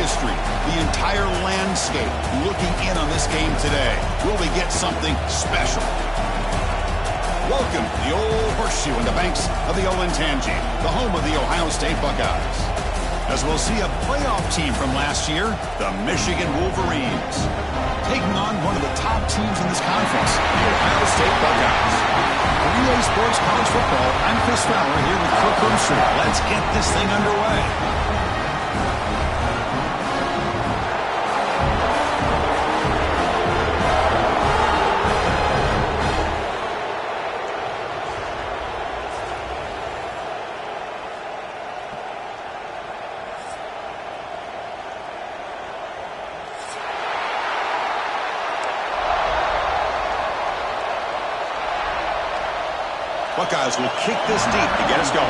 history, the entire landscape looking in on this game today. Will we get something special? Welcome to the Old Horseshoe in the banks of the Olentangy, the home of the Ohio State Buckeyes. As we'll see a playoff team from last year, the Michigan Wolverines, taking on one of the top teams in this conference, the Ohio State Buckeyes. For Relay Sports College Football, I'm Chris Fowler here with Kirk Herbstreit. Let's get this thing underway. Buckeyes will kick this deep to get us going.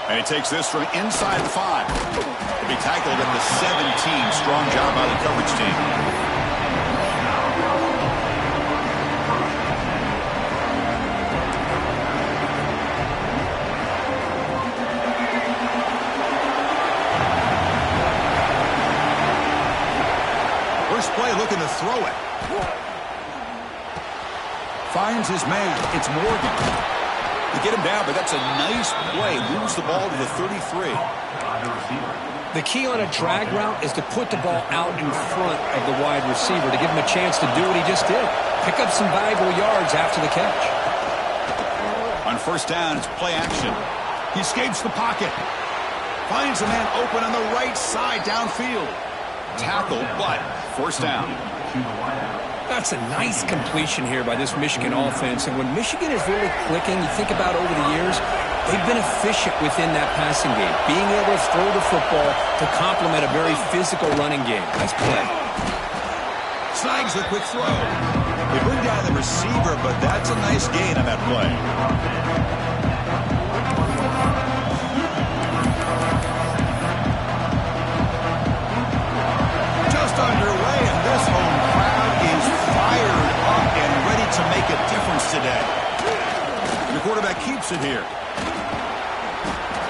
And he takes this from inside the 5. He'll be tackled at the 17. Strong job by the coverage team. Play looking to throw it. Finds his man. It's Morgan. They get him down, but that's a nice play. Moves the ball to the 33. The key on a drag route is to put the ball out in front of the wide receiver to give him a chance to do what he just did. Pick up some valuable yards after the catch. On first down, it's play action. He escapes the pocket. Finds a man open on the right side downfield. Tackle, but forced down. That's a nice completion here by this Michigan offense. And when Michigan is really clicking, you think about over the years, they've been efficient within that passing game, being able to throw the football to complement a very physical running game. Nice play. Snags a quick throw. They bring down the receiver, but that's a nice gain on that play. Underway, and this home crowd is fired up and ready to make a difference today. And the quarterback keeps it here.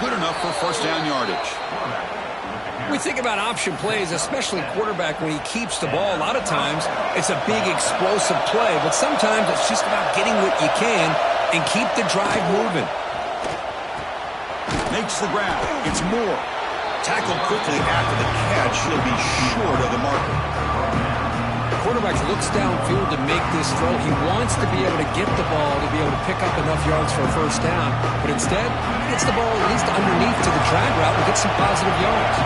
Good enough for first down yardage. We think about option plays, especially quarterback when he keeps the ball. A lot of times it's a big explosive play, but sometimes it's just about getting what you can and keep the drive moving. Makes the grab. It's Moore. Tackled quickly after the catch. He'll be short of the marker. The quarterback looks downfield to make this throw. He wants to be able to get the ball to be able to pick up enough yards for a first down. But instead, he gets the ball at least underneath to the drag route and gets some positive yards.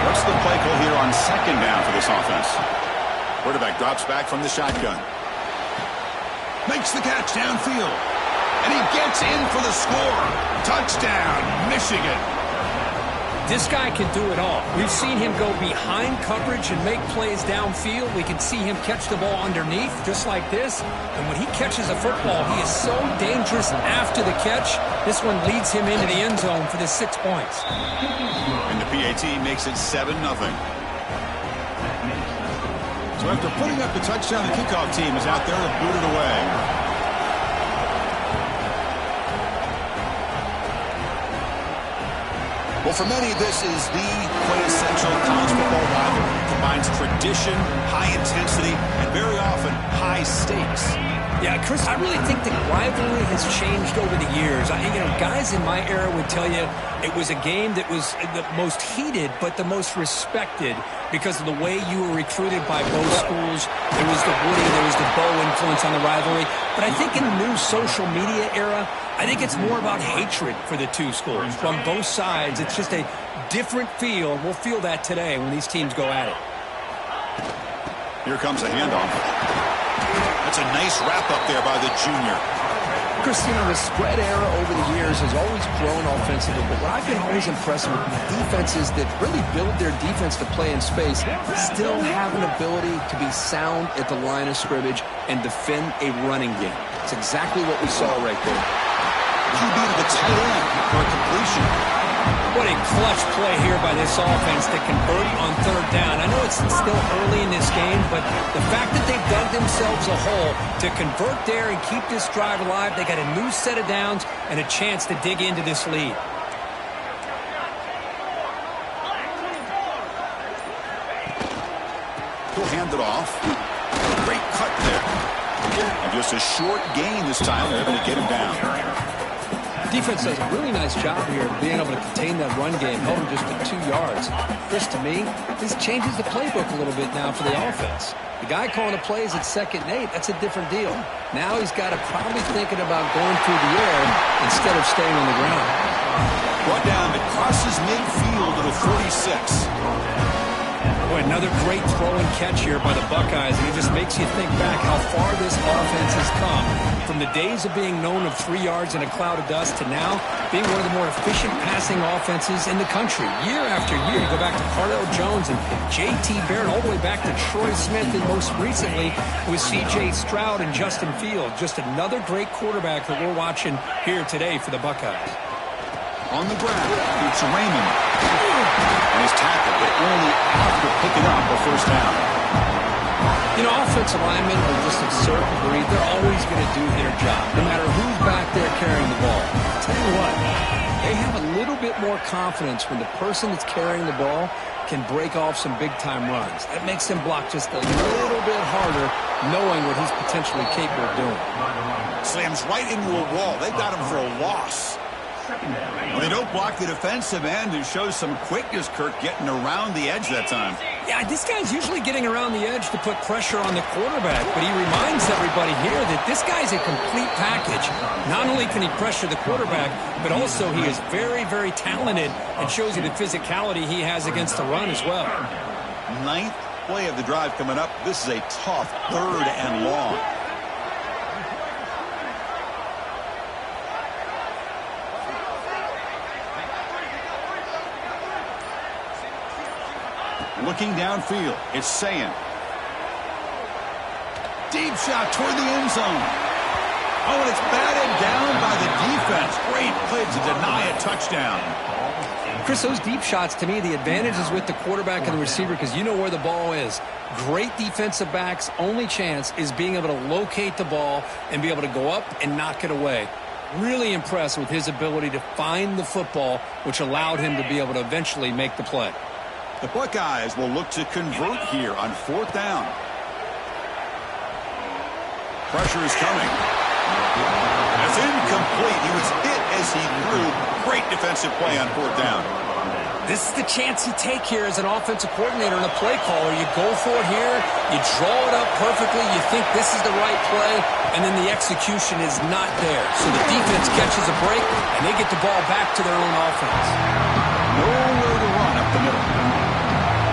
What's the play call here on second down for this offense? Quarterback drops back from the shotgun. Makes the catch downfield. And he gets in for the score. Touchdown, Michigan. This guy can do it all. We've seen him go behind coverage and make plays downfield. We can see him catch the ball underneath, just like this. And when he catches a football, he is so dangerous after the catch. This one leads him into the end zone for the 6 points. And the PAT makes it 7-0. So after putting up the touchdown, the kickoff team is out there to boot it away. Well, for many, this is the quintessential college football rivalry. It combines tradition, high intensity, and very often high stakes. Yeah, Chris, I really think the rivalry has changed over the years. Guys in my era would tell you it was a game that was the most heated but the most respected because of the way you were recruited by both schools. There was the Woody, there was the Bo influence on the rivalry. But I think in the new social media era, I think it's more about hatred for the two schools. From both sides, it's just a different feel. We'll feel that today when these teams go at it. Here comes a handoff. That's a nice wrap-up there by the junior. Christina, the spread era over the years has always grown offensively, but what I've been always impressed with defenses that really build their defense to play in space still have an ability to be sound at the line of scrimmage and defend a running game. It's exactly what we saw right there. QB to the tight end for a completion. What a clutch play here by this offense to convert on third down. I know it's still early in this game, but the fact that they've dug themselves a hole to convert there and keep this drive alive, they got a new set of downs and a chance to dig into this lead. He'll hand it off. Great cut there. And just a short gain this time. They're able to get him down. Defense does a really nice job here of being able to contain that run game, held him just to 2 yards. Chris, to me, this changes the playbook a little bit now for the offense. The guy calling the plays at 2nd and 8, that's a different deal. Now he's got to probably thinking about going through the air instead of staying on the ground. Brought down, it crosses midfield to the 46. Boy, another great throw and catch here by the Buckeyes, and it just makes you think back how far this offense has come. From the days of being known of 3 yards in a cloud of dust to now being one of the more efficient passing offenses in the country. Year after year, you go back to Cardell Jones and J.T. Barrett, all the way back to Troy Smith, and most recently with C.J. Stroud and Justin Fields. Just another great quarterback that we're watching here today for the Buckeyes. On the ground, it's Raymond. And he's tackled, but only after picking up a first down. You know, offensive linemen are just a certain breed. They're always going to do their job, no matter who's back there carrying the ball. I'll tell you what, they have a little bit more confidence when the person that's carrying the ball can break off some big-time runs. That makes them block just a little bit harder, knowing what he's potentially capable of doing. Slams right into a wall. They've got him for a loss. Well, they don't block the defensive end and shows some quickness, Kirk, getting around the edge that time. Yeah, this guy's usually getting around the edge to put pressure on the quarterback, but he reminds everybody here that this guy's a complete package. Not only can he pressure the quarterback, but also he is very, very talented and shows you the physicality he has against the run as well. 9th play of the drive coming up. This is a tough 3rd and long. Looking downfield, it's Sayin. Deep shot toward the end zone. Oh, and it's batted down by the defense. Great play to deny a touchdown. Chris, those deep shots, to me, the advantage is with the quarterback and the receiver because you know where the ball is. Great defensive backs' only chance is being able to locate the ball and be able to go up and knock it away. Really impressed with his ability to find the football, which allowed him to be able to eventually make the play. The Buckeyes will look to convert here on 4th down. Pressure is coming. It's incomplete. He was hit as he threw. Great defensive play on 4th down. This is the chance you take here as an offensive coordinator and a play caller. You go for it here. You draw it up perfectly. You think this is the right play, and then the execution is not there. So the defense catches a break, and they get the ball back to their own offense. Nowhere to run up the middle.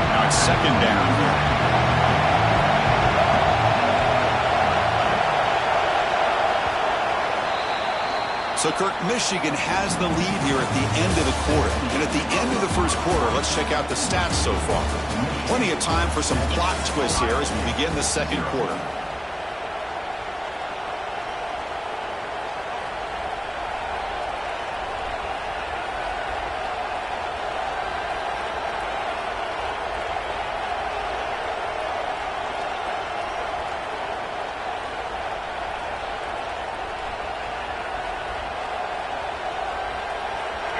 Now it's 2nd down here. So, Kirk, Michigan has the lead here at the end of the quarter. And at the end of the first quarter, let's check out the stats so far. Plenty of time for some plot twists here as we begin the 2nd quarter.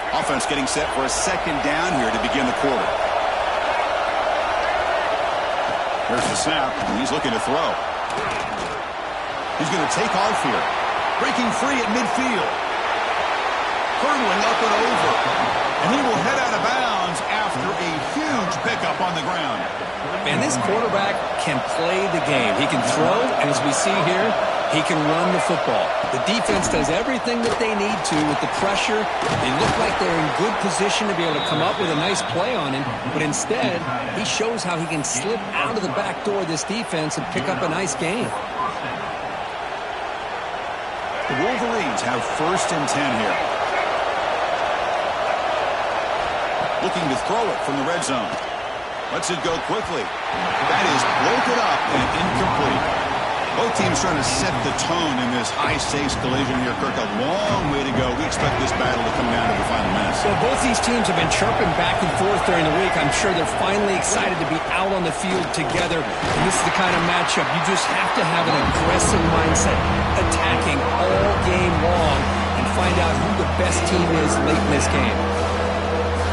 Offense getting set for a 2nd down here to begin the quarter. Here's the snap, and he's looking to throw. He's going to take off here. Breaking free at midfield. Hurdling up and over. And he will head out of bounds after a huge pickup on the ground. Man, this quarterback can play the game. He can throw, and as we see here, he can run the football. The defense does everything that they need to with the pressure. They look like they're in good position to be able to come up with a nice play on him, but instead, he shows how he can slip out of the back door of this defense and pick up a nice gain. The Wolverines have 1st and 10 here. Looking to throw it from the red zone. Lets it go quickly. That is broken up and incomplete. Both teams trying to set the tone in this high-stakes collision here, Kirk. A long way to go. We expect this battle to come down to the final minutes. Well, both these teams have been chirping back and forth during the week. I'm sure they're finally excited to be out on the field together. And this is the kind of matchup you just have to have an aggressive mindset, attacking all game long, and find out who the best team is late in this game.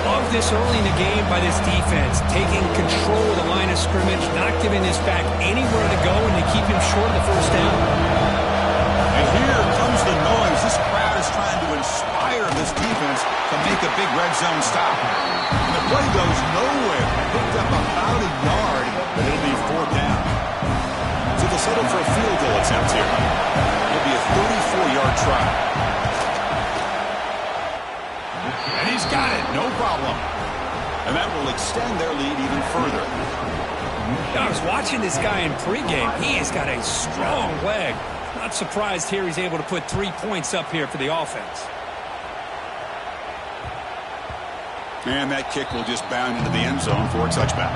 Love this early in the game by this defense, taking control of the line of scrimmage, not giving this back anywhere to go, and they keep him short of the first down. And here comes the noise. This crowd is trying to inspire this defense to make a big red zone stop. And the play goes nowhere. Picked up about a yard, but it'll be 4th down. So they'll settle for a field goal attempt here. It'll be a 34-yard try. And he's got it, no problem. And that will extend their lead even further. I was watching this guy in pregame. He has got a strong leg. Not surprised here he's able to put 3 points up here for the offense. And that kick will just bound into the end zone for a touchback.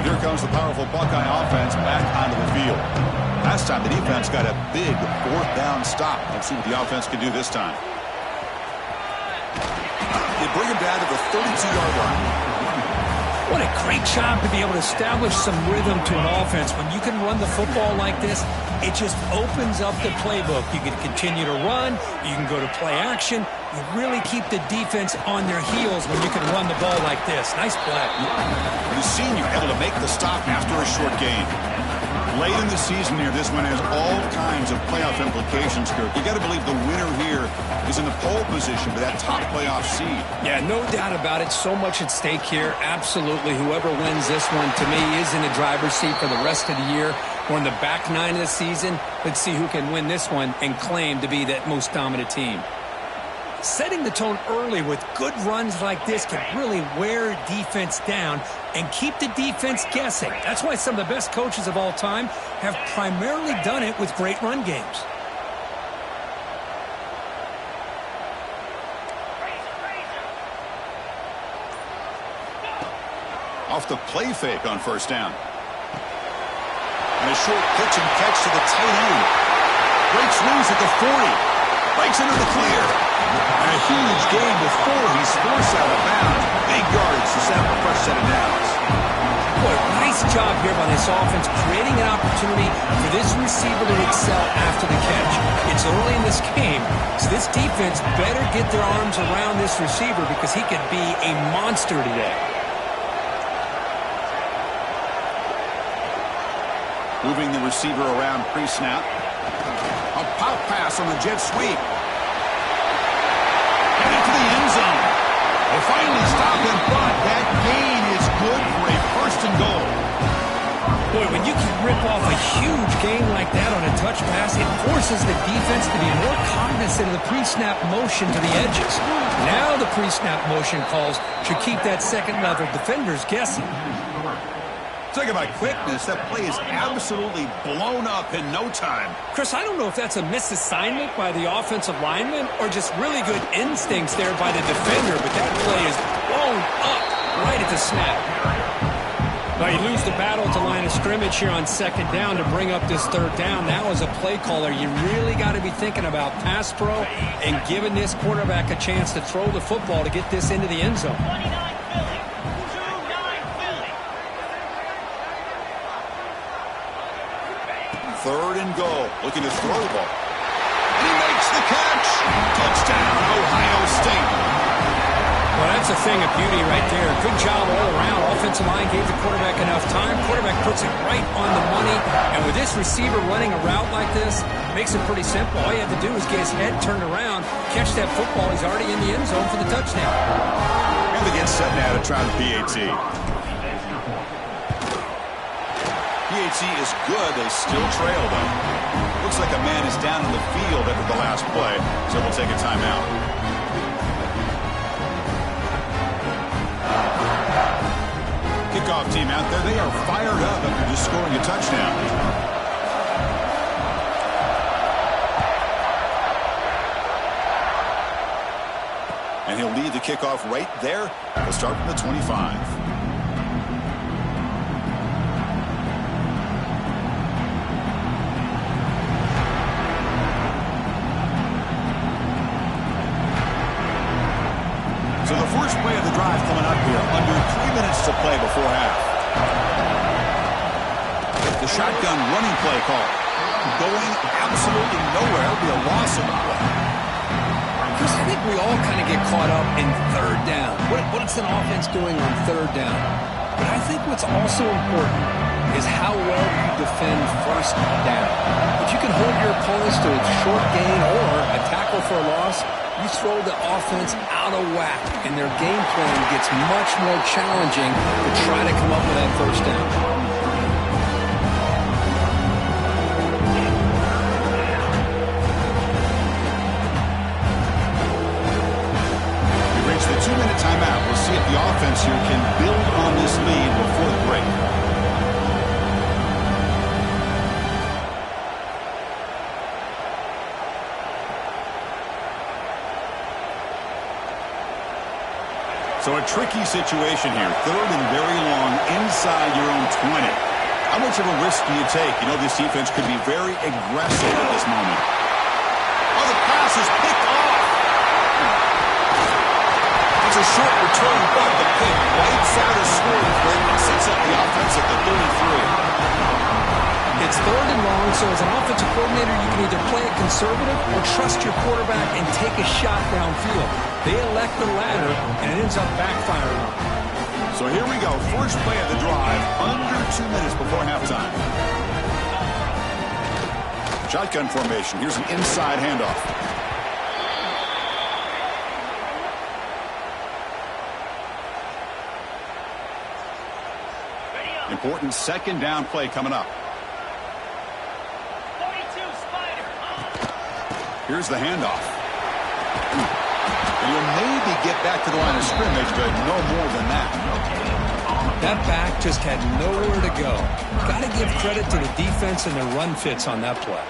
Here comes the powerful Buckeye offense back onto the field. Last time the defense got a big 4th down stop. Let's see what the offense can do this time. They bring him down to the 32-yard line. What a great job to be able to establish some rhythm to an offense. When you can run the football like this, it just opens up the playbook. You can continue to run. You can go to play action. You really keep the defense on their heels when you can run the ball like this. Nice play. The senior able to make the stop after a short gain. Late in the season here, this one has all kinds of playoff implications, Kirk. You got to believe the winner here is in the pole position for that top playoff seed. Yeah, no doubt about it. So much at stake here. Absolutely. Whoever wins this one, to me, is in the driver's seat for the rest of the year. We're in the back 9 of the season. Let's see who can win this one and claim to be that most dominant team. Setting the tone early with good runs like this can really wear defense down and keep the defense guessing. That's why some of the best coaches of all time have primarily done it with great run games. Off the play fake on 1st down. And a short pitch and catch to the tight end. Breaks loose at the 40. Breaks into the clear. And a huge gain before he's forced out of bounds. Big yardage to set up a fresh set of downs. Boy, nice job here by this offense, creating an opportunity for this receiver to excel after the catch. It's early in this game, so this defense better get their arms around this receiver because he could be a monster today. Moving the receiver around pre-snap. A pop pass on the jet sweep. Headed to the end zone. They finally stop him, but that gain is good for a 1st and goal. Boy, when you can rip off a huge gain like that on a touch pass, it forces the defense to be more cognizant of the pre-snap motion to the edges. Now the pre-snap motion calls should keep that second-level defenders guessing. Talking about quickness, that play is absolutely blown up in no time. Chris, I don't know if that's a misassignment by the offensive lineman or just really good instincts there by the defender, but that play is blown up right at the snap. Now you lose the battle at the line of scrimmage here on 2nd down to bring up this 3rd down. Now as a play caller, you really got to be thinking about pass pro and giving this quarterback a chance to throw the football to get this into the end zone. 3rd and goal. Looking to throw the ball. And he makes the catch. Touchdown, Ohio State. Well, that's a thing of beauty right there. Good job all around. Offensive line gave the quarterback enough time. Quarterback puts it right on the money. And with this receiver running a route like this, makes it pretty simple. All you have to do is get his head turned around, catch that football. He's already in the end zone for the touchdown. And they get set now to try the PAT. PAT is good. They still trail, though. Looks like a man is down in the field after the last play, so we'll take a timeout. Kickoff team out there. They are fired up after just scoring a touchdown. And he'll lead the kickoff right there. We'll start from the 25. The shotgun running play call. Going absolutely nowhere. It'll be a loss of the play. Chris, I think we all kind of get caught up in third down. What's an offense doing on third down? But I think what's also important is how well you defend first down. If you can hold your opponents to a short gain or a tackle for a loss, you throw the offense out of whack, and their game plan gets much more challenging to try to come up with that first down. The 2-minute timeout. We'll see if the offense here can build on this lead before the break. So a tricky situation here. Third and very long inside your own 20. How much of a risk do you take? You know, this defense could be very aggressive at this moment. Oh, the pass is picked off. It's a short return, but the pick wipes out a scoring threat and sets up the offense at the 33. It's third and long, so as an offensive coordinator, you can either play it conservative or trust your quarterback and take a shot downfield. They elect the latter, and it ends up backfiring on them. So here we go. First play of the drive, under 2 minutes before halftime. Shotgun formation. Here's an inside handoff. Important second down play coming up. Here's the handoff. And you'll maybe get back to the line of scrimmage, but no more than that. That back just had nowhere to go. Got to give credit to the defense and their run fits on that play.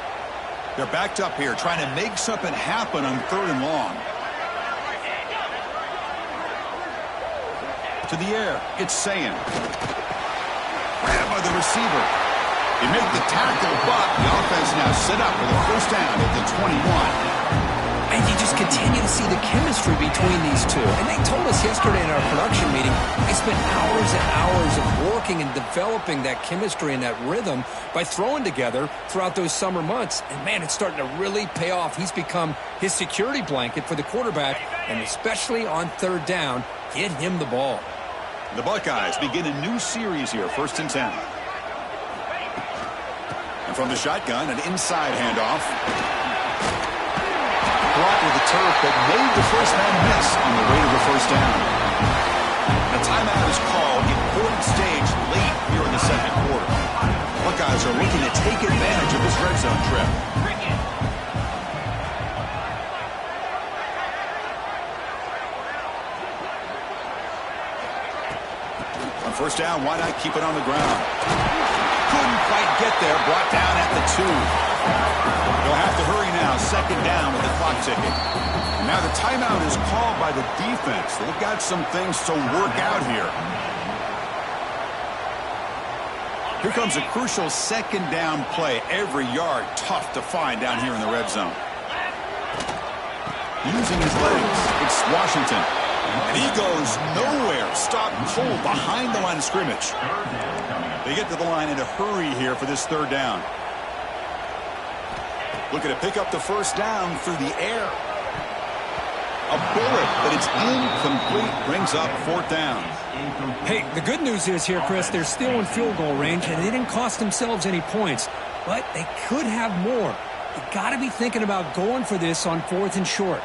They're backed up here, trying to make something happen on third and long. To the air, it's Sayin. Grab by the receiver. He made the tackle, but the offense now set up for the first down at the 21. And you just continue to see the chemistry between these two. And they told us yesterday in our production meeting, they spent hours and hours of working and developing that chemistry and that rhythm by throwing together throughout those summer months. And, man, it's starting to really pay off. He's become his security blanket for the quarterback, and especially on third down, get him the ball. The Buckeyes begin a new series here, 1st and 10. And from the shotgun, an inside handoff. Blocked with the turf, but made the first man miss on the way to the first down. A timeout is called. Important stage late here in the second quarter. Buckeyes are looking to take advantage of this red zone trip. On first down, why not keep it on the ground? Couldn't quite get there, brought down at the 2. They'll have to hurry now, second down with the clock ticking. Now the timeout is called by the defense. They've got some things to work out here. Here comes a crucial second down play. Every yard tough to find down here in the red zone. Using his legs, it's Washington. And he goes nowhere. Stop cold behind the line of scrimmage. They get to the line in a hurry here for this third down. Looking to pick up the first down through the air. A bullet, but it's incomplete. Brings up fourth down. Hey, the good news is here, Chris, they're still in field goal range, and they didn't cost themselves any points. But they could have more. You got to be thinking about going for this on 4th and short.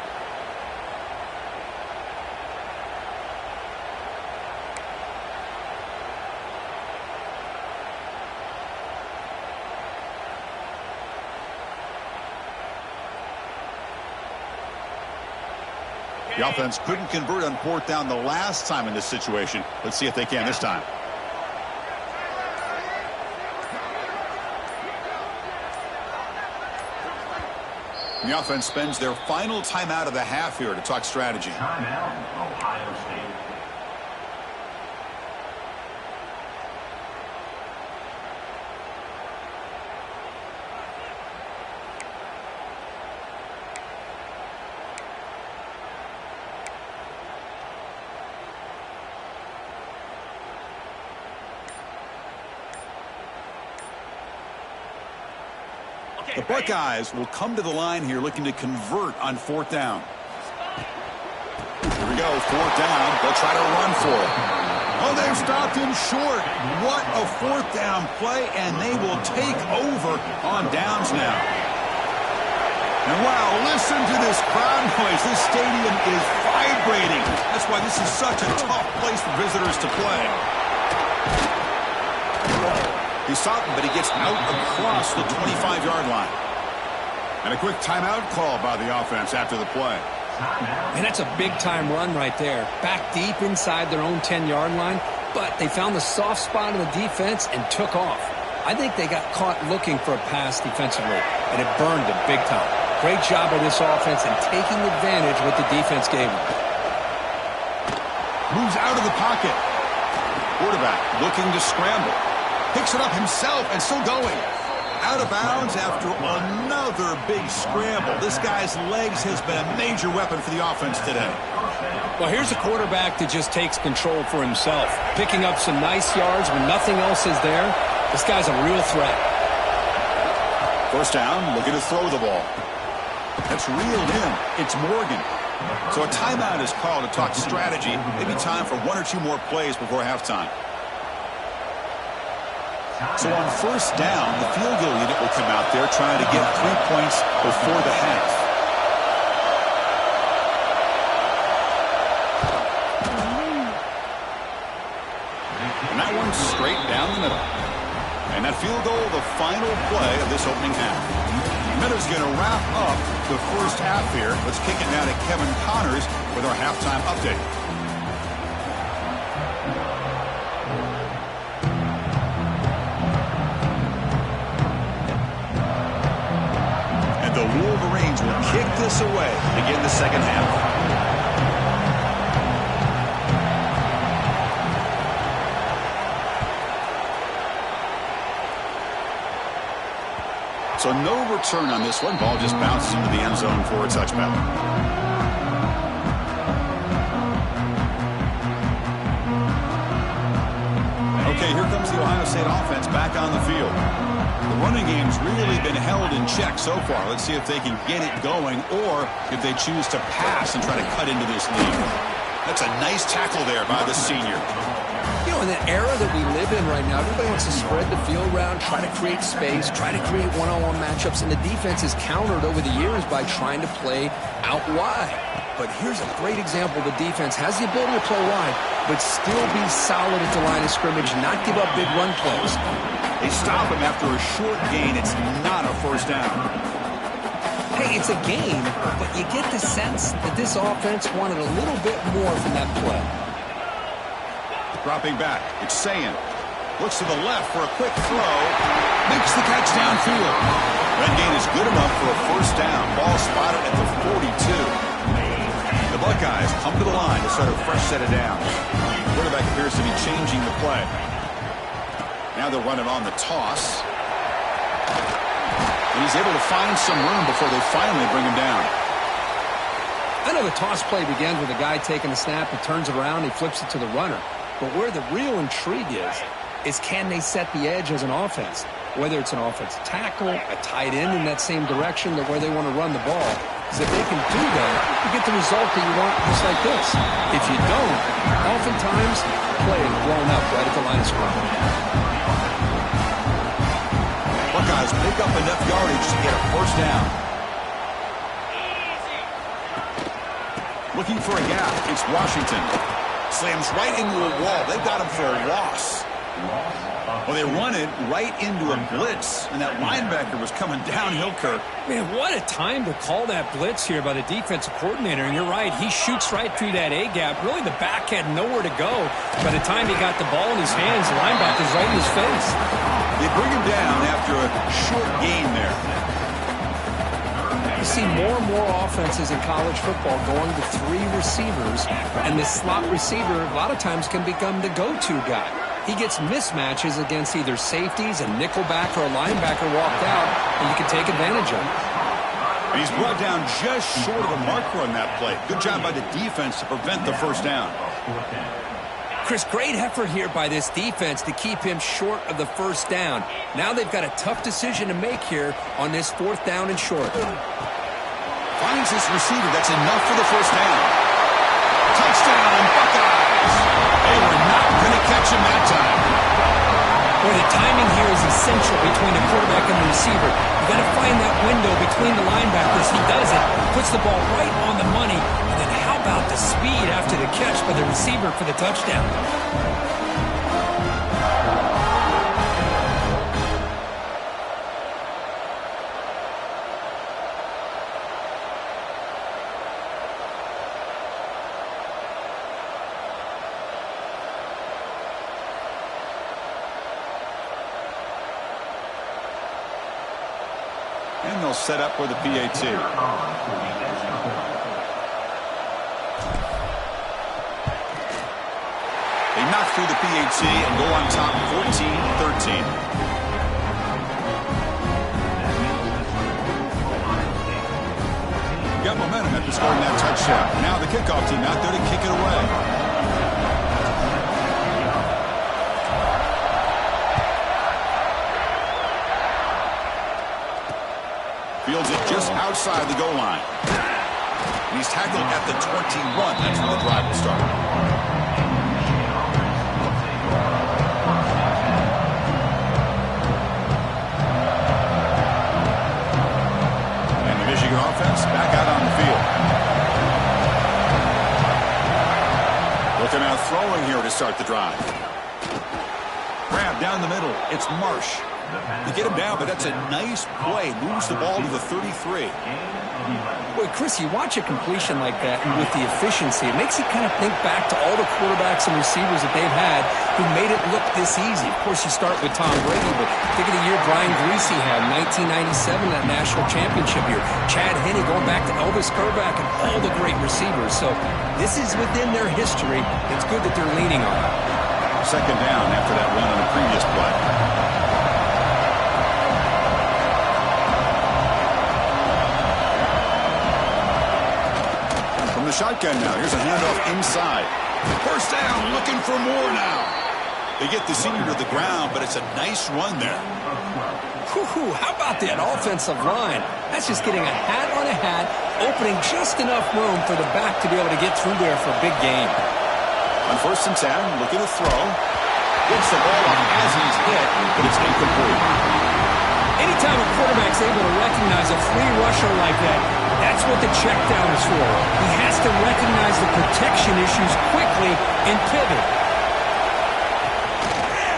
The offense couldn't convert on fourth down the last time in this situation. Let's see if they can this time. The offense spends their final timeout of the half here to talk strategy. Timeout, Ohio State. The Buckeyes will come to the line here looking to convert on 4th down. Here we go, 4th down. They'll try to run for it. Oh, they've stopped him short. What a 4th down play, and they will take over on downs now. And wow, listen to this crowd noise. This stadium is vibrating. That's why this is such a tough place for visitors to play. He stopped him, but he gets out across the 25-yard line. And a quick timeout call by the offense after the play. And that's a big-time run right there. Back deep inside their own 10-yard line, but they found the soft spot in the defense and took off. I think they got caught looking for a pass defensively, and it burned them big time. Great job by this offense and taking advantage of what the defense gave them. Moves out of the pocket. Quarterback looking to scramble. Picks it up himself and still going. Out of bounds after another big scramble. This guy's legs has been a major weapon for the offense today. Well, here's a quarterback that just takes control for himself. Picking up some nice yards when nothing else is there. This guy's a real threat. 1st down, looking to throw the ball. That's reeled in. It's Morgan. So a timeout is called to talk strategy. Maybe time for 1 or 2 more plays before halftime. So on 1st down, the field goal unit will come out there trying to get 3 points before the half. And that one's straight down the middle. And that field goal, the final play of this opening half. Miller's going to wrap up the 1st half here. Let's kick it now to Kevin Connors with our halftime update. The Wolverines will kick this away to begin the 2nd half. So no return on this one. Ball just bounces into the end zone for a touchback. Okay, here comes the Ohio State offense back on the field. The running game's really been held in check so far. Let's see if they can get it going or if they choose to pass and try to cut into this lead. That's a nice tackle there by the senior. You know, in the era that we live in right now, everybody wants to spread the field around, try to create space, try to create one-on-one matchups, and the defense is countered over the years by trying to play out wide. But here's a great example. The defense has the ability to play wide, but still be solid at the line of scrimmage, not give up big run plays. They stop him after a short gain. It's not a 1st down. Hey, it's a game, but you get the sense that this offense wanted a little bit more from that play. Dropping back, it's Sayin. Looks to the left for a quick throw. Makes the catch downfield. That gain is good enough for a 1st down. Ball spotted at the 42. The Buckeyes come to the line to start a fresh set of downs. The quarterback appears to be changing the play. Now they're running on the toss. And he's able to find some room before they finally bring him down. I know the toss play begins with a guy taking the snap, he turns it around, he flips it to the runner. But where the real intrigue is can they set the edge as an offense? Whether it's an offensive tackle, a tight end in that same direction, that where they want to run the ball. Because if they can do that, you get the result that you want just like this. If you don't, oftentimes the play is blown up right at the line of scrimmage. Buckeyes pick up enough yardage to get a 1st down. Looking for a gap. It's Washington. Slams right into a wall. They've got him for a loss. Well, they run it right into a blitz, and that linebacker was coming downhill, Kirk. Man, what a time to call that blitz here by the defensive coordinator. And you're right, he shoots right through that A-gap. Really, the back had nowhere to go. By the time he got the ball in his hands, the linebacker's right in his face. They bring him down after a short gain there. You see more and more offenses in college football going to 3 receivers, and the slot receiver a lot of times can become the go-to guy. He gets mismatches against either safeties, a nickelback, or a linebacker walked out, and you can take advantage of it. And he's brought down just short of a marker on that play. Good job by the defense to prevent the 1st down. Chris, great effort here by this defense to keep him short of the first down. Now they've got a tough decision to make here on this 4th down and short. Finds his receiver. That's enough for the first down. Touchdown, Buckeyes. They were not going to catch him that time. Boy, the timing here is essential between the quarterback and the receiver. You got to find that window between the linebackers. He does it, puts the ball right on the money, and then how about the speed after the catch by the receiver for the touchdown? And they'll set up for the PAT. They knock through the PAT and go on top 14-13. Got momentum after scoring that touchdown. Now the kickoff team out there to kick it away. Fields it just outside the goal line. And he's tackled at the 21. That's where the drive will start. And the Michigan offense back out on the field. Looking out throwing here to start the drive. Grab down the middle. It's Marsh. You get him down, but that's a nice play. Moves the ball to the 33. Boy, Chris, you watch a completion like that, and with the efficiency, it makes you kind of think back to all the quarterbacks and receivers that they've had who made it look this easy. Of course, you start with Tom Brady, but think of the year Brian Greasy had, 1997, that national championship year. Chad Henne going back to Elvis Kerback and all the great receivers. So this is within their history. It's good that they're leaning on it. Second down after that run on the previous play. Shotgun now. Here's a handoff inside. First down, looking for more now. They get the senior to the ground, but it's a nice run there. Whew, how about that offensive line? That's just getting a hat on a hat, opening just enough room for the back to be able to get through there for a big gain. On 1st and 10, looking to throw. Gets the ball off as he's hit, but it's incomplete. Anytime a quarterback's able to recognize a free rusher like that, that's what the check down is for. He has to recognize the protection issues quickly and pivot.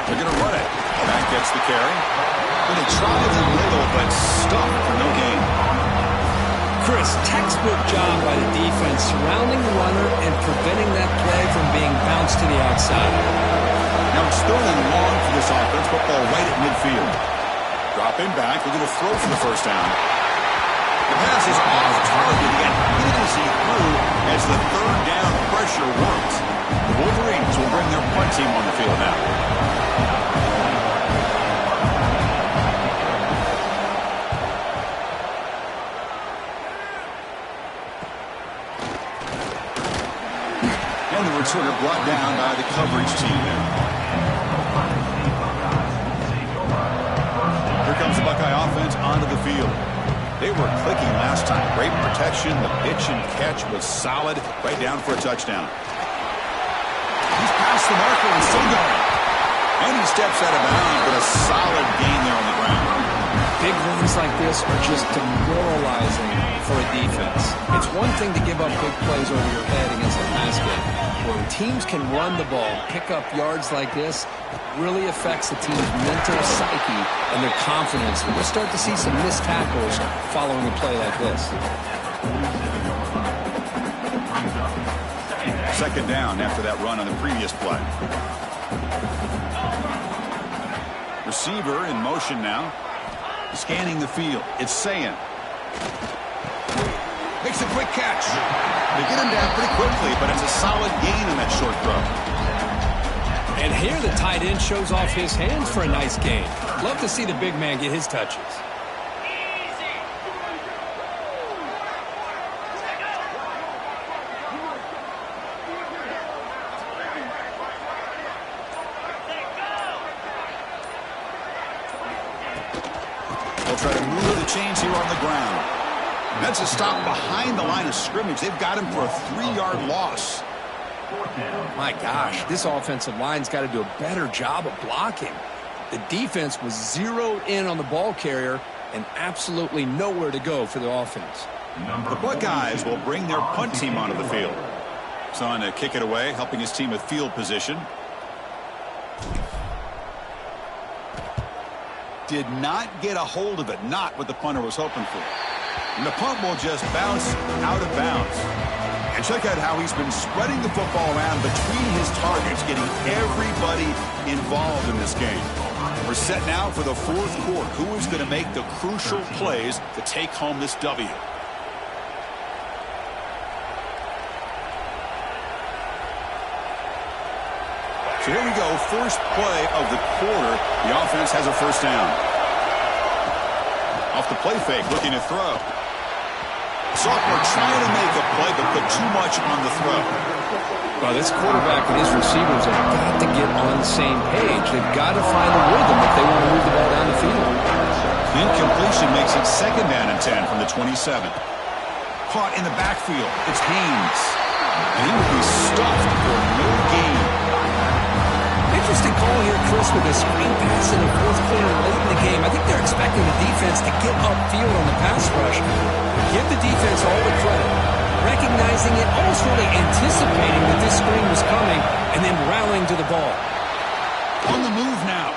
They're going to run it. Back gets the carry. But they try the middle, but stuffed for no gain. Chris, textbook job by the defense surrounding the runner and preventing that play from being bounced to the outside. Now it's third and long for this offense. Football right at midfield. Dropping back. They're going to throw for the first down. The pass is off target and hit as he threw as the third down pressure works. The Wolverines will bring their punt team on the field now. And the returner brought down by the coverage team there. Here comes the Buckeye offense onto the field. They were clicking last time. Great protection. The pitch and catch was solid. Right down for a touchdown. He's past the marker and still going. And he steps out of bounds, but a solid gain there on the ground. Big runs like this are just demoralizing for a defense. It's one thing to give up big plays over your head against a pass game. When teams can run the ball, pick up yards like this, it really affects the team's mental psyche and their confidence. We'll start to see some missed tackles following a play like this. Second down after that run on the previous play. Receiver in motion now. Scanning the field. It's Sayin. Makes a quick catch. They get him down pretty quickly, but it's a solid gain on that short throw. And here the tight end shows off his hands for a nice gain. Love to see the big man get his touches. They'll try to move the chains here on the ground. That's a stop behind the line of scrimmage. They've got him for a 3-yard loss. My gosh, this offensive line's got to do a better job of blocking. The defense was zeroed in on the ball carrier and absolutely nowhere to go for the offense. The Buckeyes will bring their punt team onto the field. He's on to kick it away, helping his team with field position. Did not get a hold of it, not what the punter was hoping for. And the punt will just bounce out of bounds. And check out how he's been spreading the football around between his targets, getting everybody involved in this game. We're set now for the fourth quarter. Who is going to make the crucial plays to take home this W? So here we go, first play of the quarter. The offense has a first down. Off the play fake, looking to throw. Sophomore trying to make a play, but put too much on the throw. Well, this quarterback and his receivers have got to get on the same page. They've got to find a rhythm if they want to move the ball down the field. The incompletion makes it second down and 10 from the 27. Caught in the backfield. It's Haynes. And he will be stuffed for no gain. Interesting call here, Chris, with a screen pass in the fourth quarter late in the game. I think they're expecting the defense to get upfield on the pass rush. Give the defense all the credit. Recognizing it, almost really anticipating that this screen was coming, and then rallying to the ball. On the move now.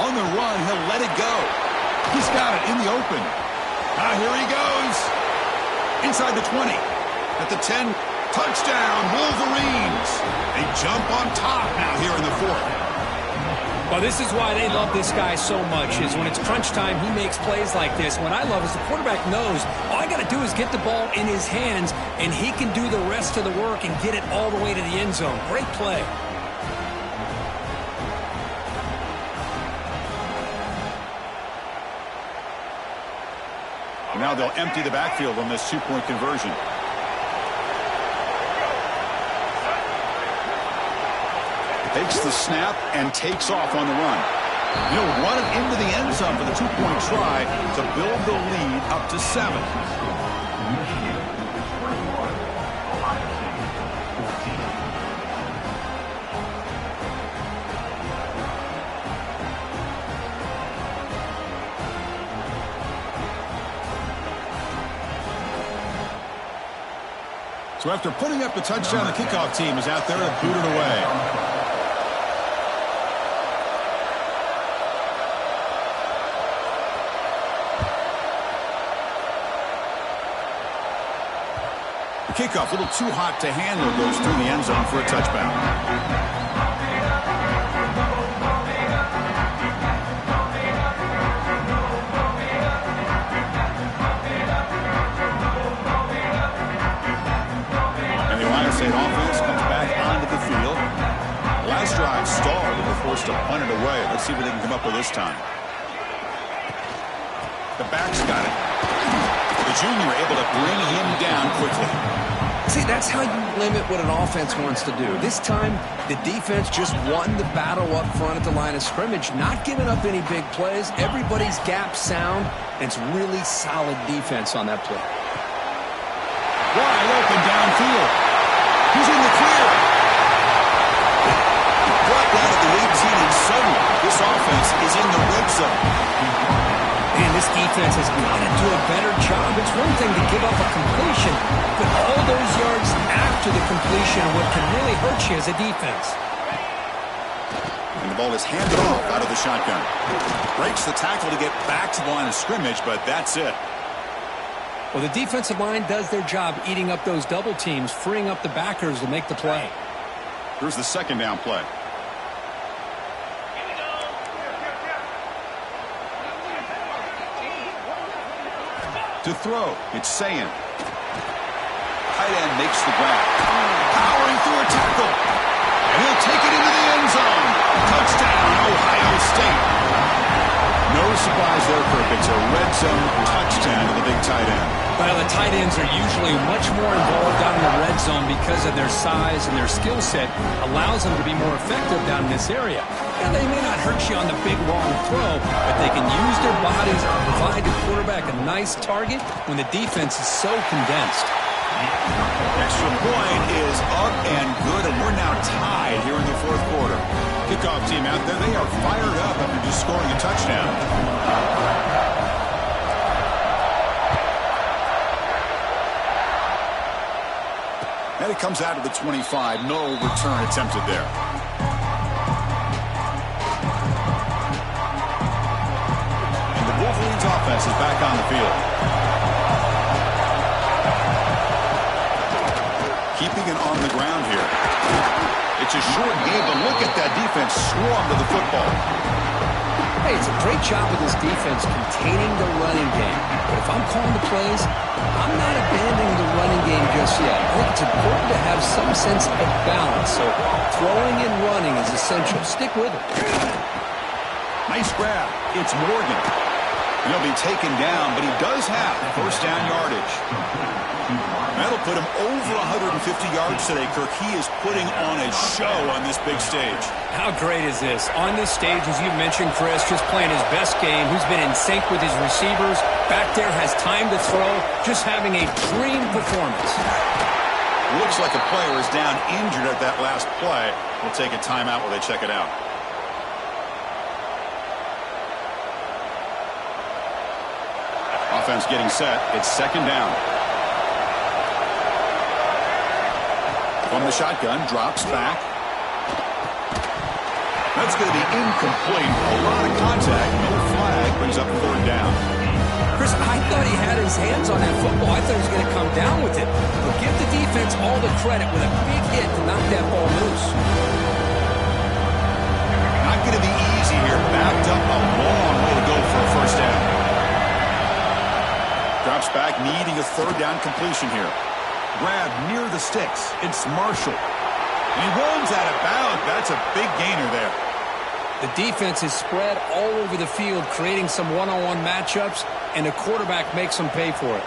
On the run, he'll let it go. He's got it in the open. Here he goes. Inside the 20. At the 10. Touchdown, Wolverines. They jump on top now here in the fourth. Well, this is why they love this guy so much, is when it's crunch time, he makes plays like this. What I love is the quarterback knows all I got to do is get the ball in his hands, and he can do the rest of the work and get it all the way to the end zone. Great play. Now they'll empty the backfield on this two-point conversion. Takes the snap and takes off on the run. He'll run it into the end zone for the two-point try to build the lead up to 7. So after putting up the touchdown, the kickoff team is out there to boot it away. Kickoff, a little too hot to handle, goes through the end zone for a touchback. And the Ohio State offense comes back onto the field. Last drive stalled and they're forced to punt it away. Let's see what they can come up with this time. The back's got it. The junior able to bring him down quickly. See, that's how you limit what an offense wants to do. This time, the defense just won the battle up front at the line of scrimmage, not giving up any big plays. Everybody's gap sound, and it's really solid defense on that play. Wide open downfield. He's in the clear. Brought down at the 18, and suddenly this offense is in the red zone. Man, this defense has got to do a better job. It's one thing to give up a completion, but all those yards after the completion are what can really hurt you as a defense. And the ball is handed off out of the shotgun. Breaks the tackle to get back to the line of scrimmage, but that's it. Well, the defensive line does their job eating up those double teams, freeing up the backers to make the play. Here's the second down play. To throw, it's Sayin. Tight end makes the grab. Powering through a tackle. And he'll take it into the end zone. Touchdown, Ohio State. No surprise there, Kirk. It's a red zone touchdown to the big tight end. Well, the tight ends are usually much more involved down in the red zone because of their size and their skill set allows them to be more effective down in this area. And they may not hurt you on the big long throw, but they can use their bodies, provide quarterback a nice target when the defense is so condensed. Extra point is up and good, and we're now tied here in the fourth quarter. Kickoff team out there, they are fired up after just scoring a touchdown. And it comes out of the 25. No return attempted there. And the Wolverines offense is back on the field. Keeping it on the ground here. It's a short game, but look at that defense swarm to the football. Hey, it's a great job with this defense containing the running game. But if I'm calling the plays, I'm not abandoning the running game just yet. I think it's important to have some sense of balance. So throwing and running is essential. Stick with it. Nice grab. It's Morgan. He'll be taken down, but he does have first down yardage. That'll put him over 150 yards today, Kirk. He is putting on a show on this big stage. How great is this? On this stage, as you mentioned, Chris, just playing his best game. Who's been in sync with his receivers. Back there, has time to throw. Just having a dream performance. Looks like a player is down injured at that last play. We'll take a timeout while they check it out. Offense getting set. It's second down. From the shotgun, drops back. That's going to be incomplete. A lot of contact. No flag. Brings up third down. Chris, I thought he had his hands on that football. I thought he was going to come down with it. But give the defense all the credit with a big hit to knock that ball loose. Not going to be easy here. Backed up a long way to go for a first down. Drops back, needing a third down completion here. Grab near the sticks. It's Marshall. And he rolls out of bounds. That's a big gainer there. The defense is spread all over the field, creating some one-on-one matchups, and the quarterback makes them pay for it.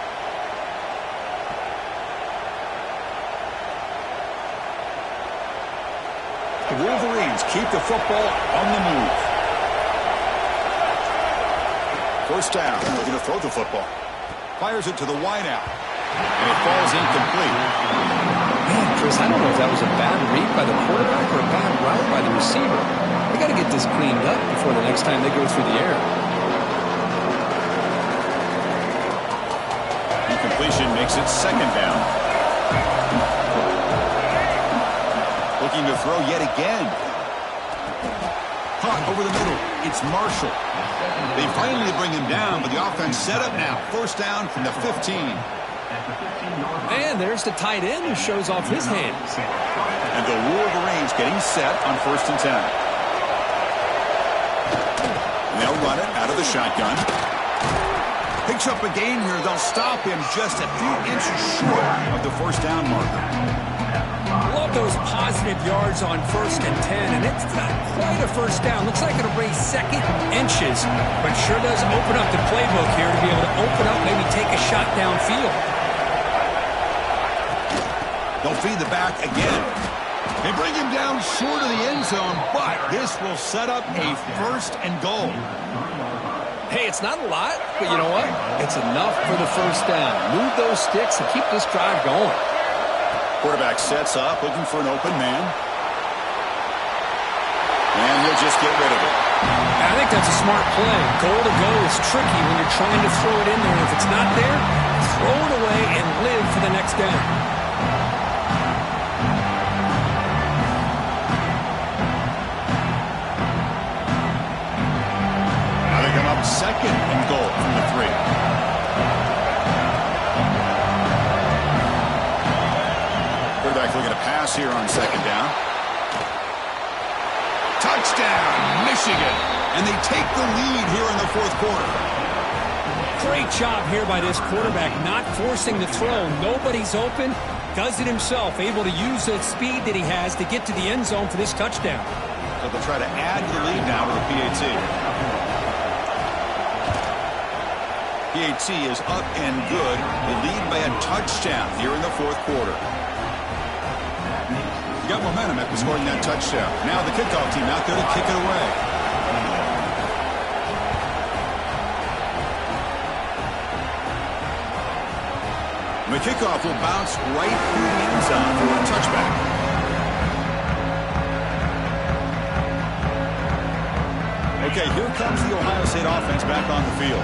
The Wolverines keep the football on the move. First down. They're going to throw the football. Fires it to the wideout. And it falls incomplete. Man, Chris, I don't know if that was a bad read by the quarterback or a bad route by the receiver. They got to get this cleaned up before the next time they go through the air. Incompletion makes it second down. Looking to throw yet again. Caught over the middle. It's Marshall. They finally bring him down, but the offense set up now. First down from the 15. And there's the tight end who shows off his hands. And the Wolverines getting set on first and 10. They'll run it out of the shotgun. Picks up a gain here. They'll stop him just a few inches short of the first down marker. Love those positive yards on first and 10, and it's not quite a first down. Looks like it'll bring second inches, but sure does open up the playbook here to be able to open up, maybe take a shot downfield. They'll feed the back again. They bring him down short of the end zone, but this will set up a first and goal. Hey, it's not a lot, but you know what? It's enough for the first down. Move those sticks and keep this drive going. Quarterback sets up, looking for an open man. And he'll just get rid of it. I think that's a smart play. Goal to go is tricky when you're trying to throw it in there. If it's not there, throw it away and live for the next down. Now they come up second and goal from the 3. Quarterback looking to pass here on second down. Touchdown, Michigan. And they take the lead here in the fourth quarter. Great job here by this quarterback, not forcing the throw. Nobody's open. Does it himself, able to use the speed that he has to get to the end zone for this touchdown. So they'll try to add to the lead now with a PAT. PAT is up and good. They lead by a touchdown here in the fourth quarter. You got momentum after scoring that touchdown. Now the kickoff team out there to kick it away. The kickoff will bounce right through the end zone for a touchback. Okay, here comes the Ohio State offense back on the field.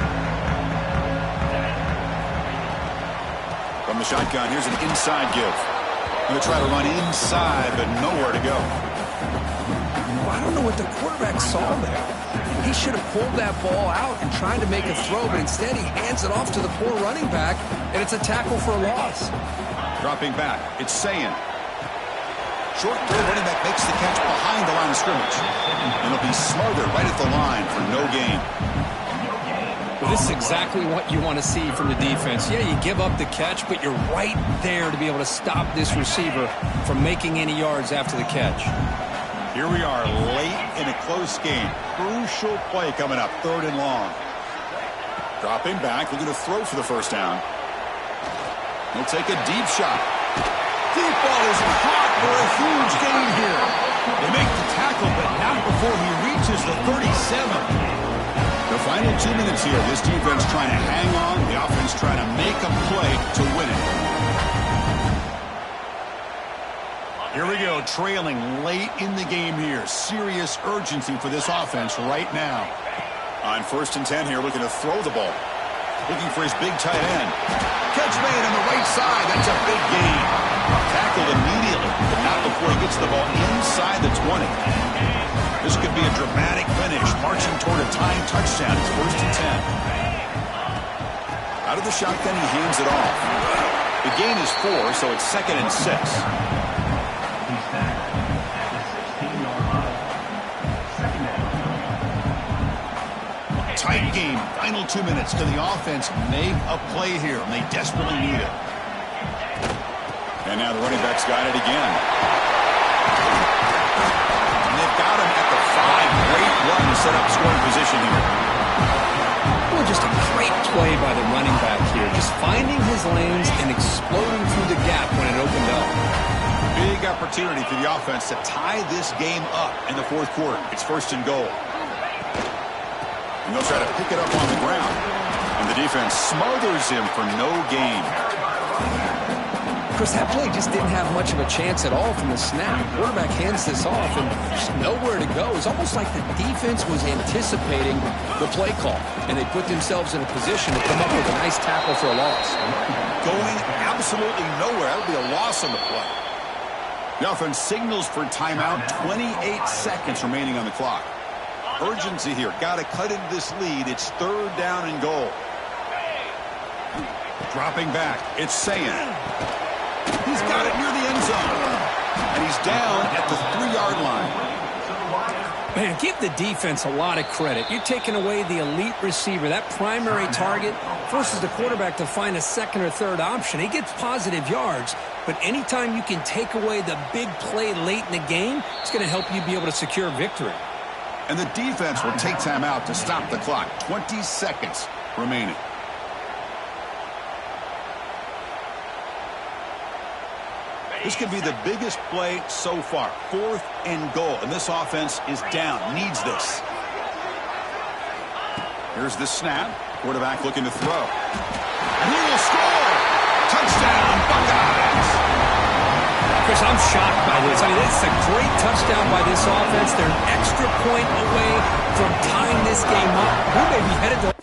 From the shotgun, here's an inside give. Going to try to run inside, but nowhere to go. I don't know what the quarterback saw there. He should have pulled that ball out and tried to make a throw, but instead he hands it off to the poor running back, and it's a tackle for a loss. Dropping back, it's Sayin. Short throw, running back makes the catch behind the line of scrimmage. And it'll be smothered right at the line for no gain. Well, this is exactly what you want to see from the defense. Yeah, you give up the catch, but you're right there to be able to stop this receiver from making any yards after the catch. Here we are late in a close game. Crucial play coming up, 3rd and long. Dropping back, looking to throw for the first down. He'll take a deep shot. Deep ball is caught for a huge gain here. They make the tackle, but not before he reaches the 37. The final 2 minutes here, this defense trying to hang on, the offense trying to make a play to win it. Here we go, trailing late in the game here. Serious urgency for this offense right now. On 1st and 10 here, looking to throw the ball. Looking for his big tight end. Catch made on the right side. That's a big gain. Tackled immediately, but not before he gets the ball inside the 20. This could be a dramatic finish, marching toward a tying touchdown. It's 1st and 10. Out of the shotgun, he hands it off. The gain is 4, so it's 2nd and 6. Tight game, final 2 minutes. Can the offense make a play here? And they desperately need it. And now the running back's got it again. And they've got him at the 5. Great run to set up scoring position here. Well, just a great play by the running back here. Just finding his lanes and exploding through the gap when it opened up. Big opportunity for the offense to tie this game up in the 4th quarter. It's 1st and goal. And they'll try to pick it up on the ground. And the defense smothers him for no gain. Chris, that play just didn't have much of a chance at all from the snap. Quarterback hands this off and just nowhere to go. It's almost like the defense was anticipating the play call, and they put themselves in a position to come up with a nice tackle for a loss. Going absolutely nowhere. That'll be a loss on the play. The offense signals for timeout. 28 seconds remaining on the clock. Urgency here. Got to cut into this lead. It's 3rd down and goal. Dropping back. It's Sayin. He's got it near the end zone. And he's down at the 3-yard line. Man, give the defense a lot of credit. You're taking away the elite receiver, that primary target, forces the quarterback to find a 2nd or 3rd option. He gets positive yards, but anytime you can take away the big play late in the game, it's going to help you be able to secure victory. And the defense will take time out to stop the clock. 20 seconds remaining. This could be the biggest play so far. 4th and goal. And this offense is down. Needs this. Here's the snap. Quarterback looking to throw. And he will score. Touchdown, Buckeyes. Chris, I'm shocked by this. I mean, it's a great touchdown by this offense. They're an extra point away from tying this game up. We may be headed to...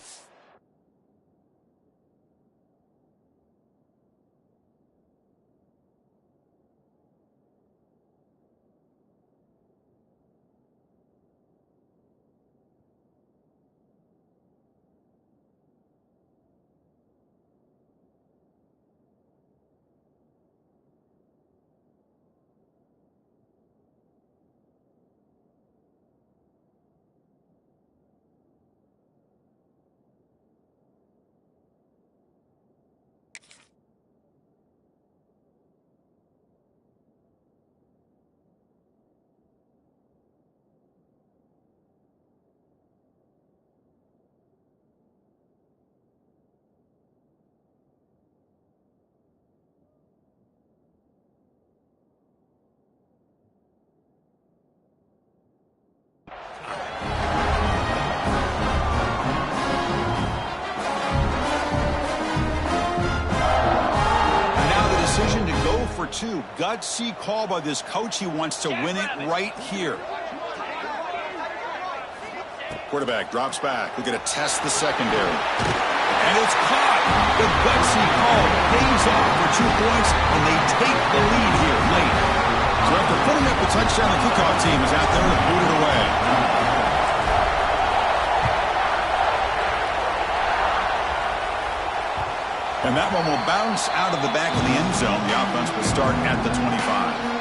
2. Gutsy call by this coach. He wants to win it right here. Quarterback drops back. We're going to test the secondary. And it's caught. The gutsy call pays off for 2 points, and they take the lead here late. So after putting up the touchdown, the kickoff team is out there to boot it away. And that one will bounce out of the back of the end zone. The offense will start at the 25.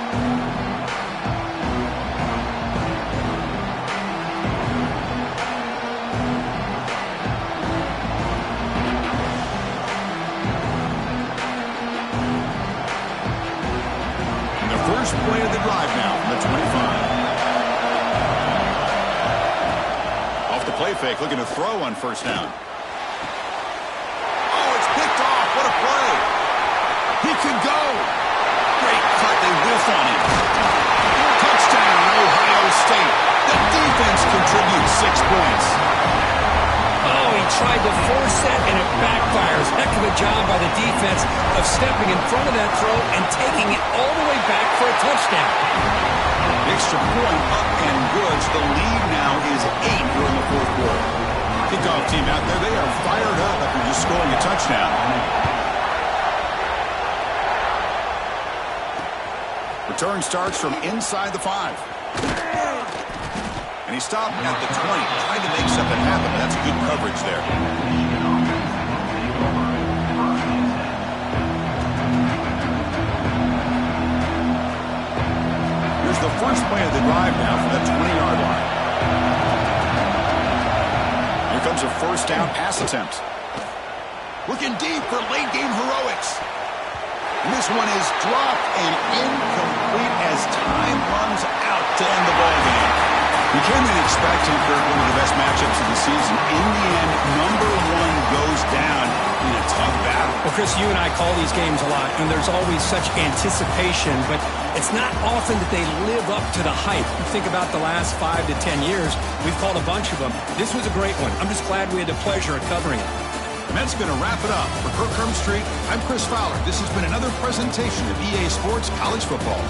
First play of the drive now from the 25. Off the play fake, looking to throw on first down. Oh, it's picked off. What a play. He could go. Great cut. They whiff on him. Touchdown, Ohio State. The defense contributes 6 points. Oh, he tried to force that, and it backfires. Heck of a job by the defense of stepping in front of that throw and taking it all the way back for a touchdown. Extra point up and good. So the lead now is 8 here in the fourth quarter. Kickoff team out there, they are fired up after just scoring a touchdown. Return starts from inside the 5. And he stopped at the 20, trying to make something happen. That's good coverage there. Here's the first play of the drive now from the 20-yard line. Here comes a first down pass attempt. Looking deep for late-game heroics. And this one is dropped and incomplete as time runs out to end the ballgame. You can't really expect him for one of the best matchups of the season. In the end, number 1 goes down in a tough battle. Well, Chris, you and I call these games a lot, and there's always such anticipation, but it's not often that they live up to the hype. You think about the last 5 to 10 years, we've called a bunch of them. This was a great one. I'm just glad we had the pleasure of covering it. And that's going to wrap it up. For Kirk Street, I'm Chris Fowler. This has been another presentation of EA Sports College Football.